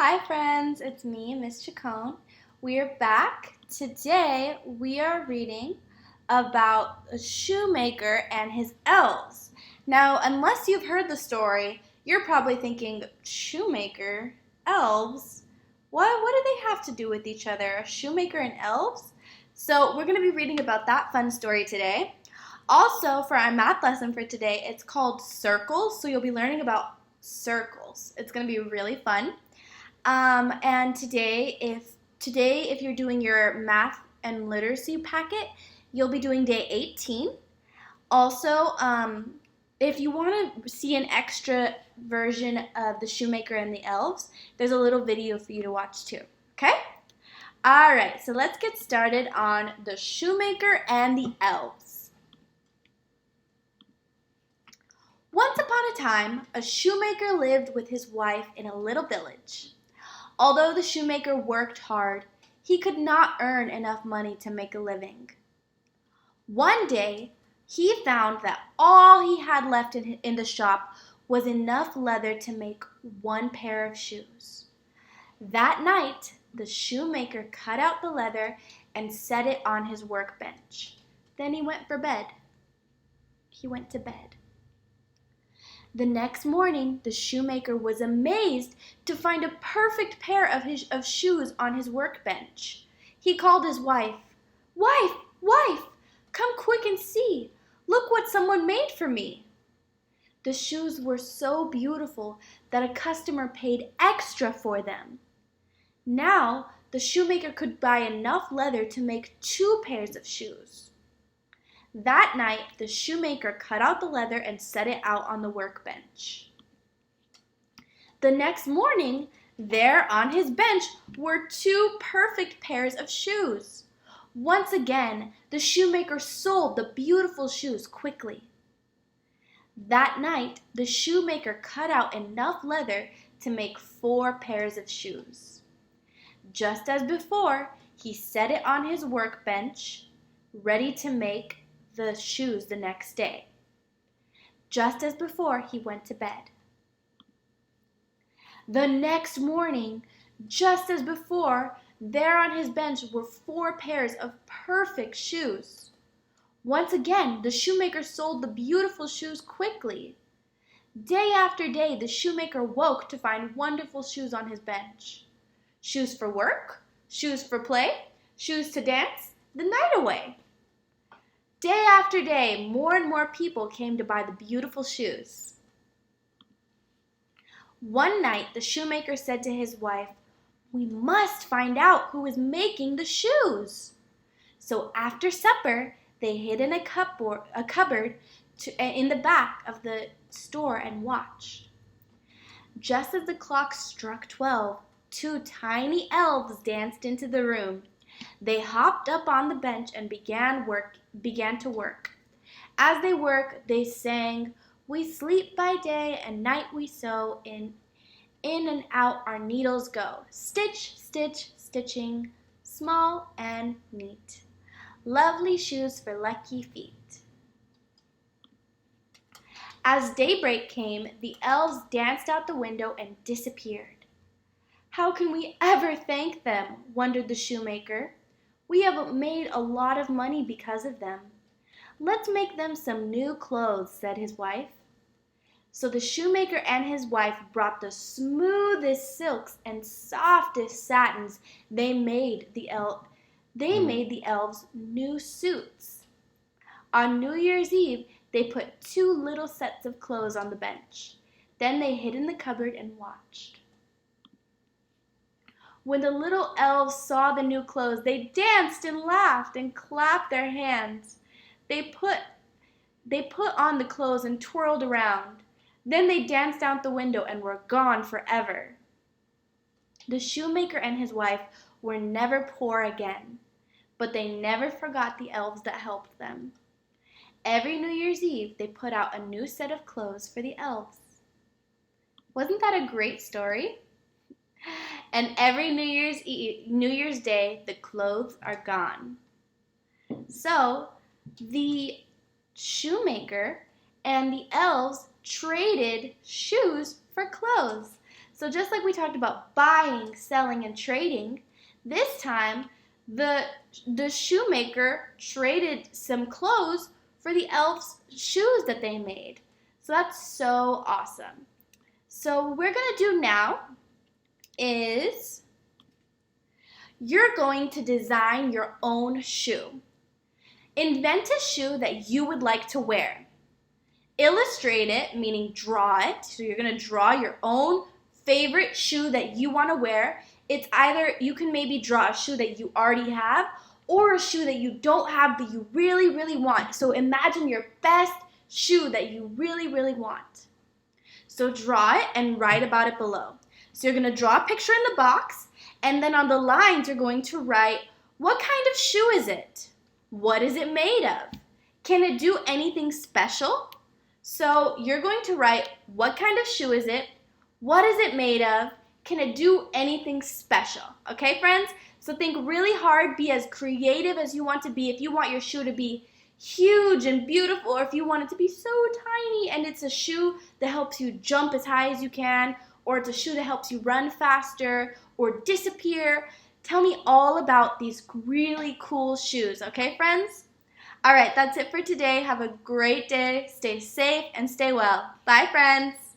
Hi friends, it's me, Miss Chacon. We are back. Today we are reading about a shoemaker and his elves. Now, unless you've heard the story, you're probably thinking, shoemaker? Elves? What do they have to do with each other? A shoemaker and elves? So we're going to be reading about that fun story today. Also, for our math lesson for today, it's called circles, so you'll be learning about circles. It's going to be really fun. And today, if you're doing your math and literacy packet, you'll be doing day 18. Also, if you want to see an extra version of the Shoemaker and the Elves, there's a little video for you to watch too. Okay? All right, so let's get started on the Shoemaker and the Elves. Once upon a time, a shoemaker lived with his wife in a little village. Although the shoemaker worked hard, he could not earn enough money to make a living. One day, he found that all he had left in the shop was enough leather to make one pair of shoes. That night, the shoemaker cut out the leather and set it on his workbench. Then he went for bed. He went to bed. The next morning, the shoemaker was amazed to find a perfect pair of shoes on his workbench. He called his wife. "Wife, wife, come quick and see. Look what someone made for me." The shoes were so beautiful that a customer paid extra for them. Now, the shoemaker could buy enough leather to make 2 pairs of shoes. That night, the shoemaker cut out the leather and set it out on the workbench. The next morning, there on his bench were 2 perfect pairs of shoes. Once again, the shoemaker sold the beautiful shoes quickly. That night, the shoemaker cut out enough leather to make 4 pairs of shoes. Just as before, he set it on his workbench, ready to make the shoes the next day. Just as before, he went to bed. The next morning, just as before, there on his bench were 4 pairs of perfect shoes. Once again, the shoemaker sold the beautiful shoes quickly. Day after day, the shoemaker woke to find wonderful shoes on his bench. Shoes for work, shoes for play, shoes to dance the night away. Day after day, more and more people came to buy the beautiful shoes. One night, the shoemaker said to his wife, "We must find out who is making the shoes." So after supper, they hid in a cupboard in the back of the store and watched. Just as the clock struck 12, 2 tiny elves danced into the room. They hopped up on the bench and began to work. As they worked, they sang, "We sleep by day and night we sew, in and out our needles go. Stitch, stitch, stitching, small and neat. Lovely shoes for lucky feet." As daybreak came, the elves danced out the window and disappeared. "How can we ever thank them?" wondered the shoemaker. "We have made a lot of money because of them." "Let's make them some new clothes," said his wife. So the shoemaker and his wife brought the smoothest silks and softest satins. They made the elves new suits. On New Year's Eve, they put 2 little sets of clothes on the bench. Then they hid in the cupboard and watched. When the little elves saw the new clothes, they danced and laughed and clapped their hands. They put on the clothes and twirled around. Then they danced out the window and were gone forever. The shoemaker and his wife were never poor again, but they never forgot the elves that helped them. Every New Year's Eve, they put out a new set of clothes for the elves. Wasn't that a great story? And every New Year's Day, the clothes are gone. So the shoemaker and the elves traded shoes for clothes. So just like we talked about buying, selling, and trading, this time the shoemaker traded some clothes for the elves' shoes that they made. So that's so awesome. So what we're going to do now is you're going to design your own shoe. Invent a shoe that you would like to wear. Illustrate it, meaning draw it. So you're going to draw your own favorite shoe that you want to wear. It's either you can maybe draw a shoe that you already have or a shoe that you don't have but you really, really want. So imagine your best shoe that you really, really want. So draw it and write about it below. So you're going to draw a picture in the box, and then on the lines you're going to write, what kind of shoe is it? What is it made of? Can it do anything special? So you're going to write, what kind of shoe is it? What is it made of? Can it do anything special? Okay, friends? So think really hard, be as creative as you want to be. If you want your shoe to be huge and beautiful, or if you want it to be so tiny and it's a shoe that helps you jump as high as you can, or it's a shoe that helps you run faster or disappear, tell me all about these really cool shoes, okay, friends? All right, that's it for today. Have a great day. Stay safe and stay well. Bye, friends.